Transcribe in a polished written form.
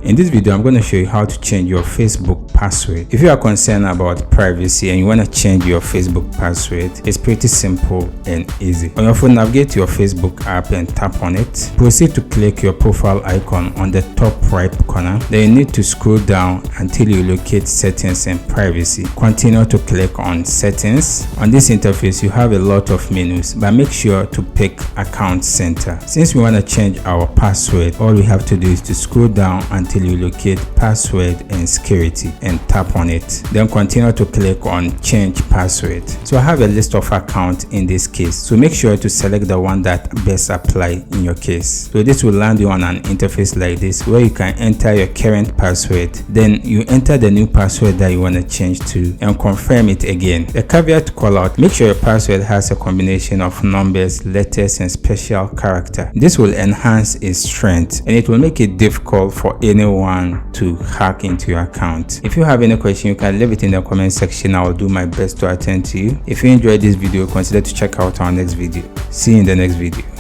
In this video, I'm going to show you how to change your Facebook password. If you are concerned about privacy and you want to change your Facebook password, it's pretty simple and easy. On your phone, navigate to your Facebook app and tap on it. Proceed to click your profile icon on the top right corner. Then you need to scroll down until you locate settings and privacy. Continue to click on settings. On this interface, you have a lot of menus, but make sure to pick account center. Since we want to change our password, all we have to do is to scroll down until you locate password and security and tap on it. Then continue to click on change password. So I have a list of accounts in this case, so make sure to select the one that best apply in your case. So this will land you on an interface like this where you can enter your current password, then you enter the new password that you want to change to and confirm it again. The caveat to call out: make sure your password has a combination of numbers, letters and special character. This will enhance its strength and it will make it difficult for anyone to hack into your account. If you have any question, you can leave it in the comment section. I will do my best to attend to you. If you enjoyed this video, consider to check out our next video. See you in the next video.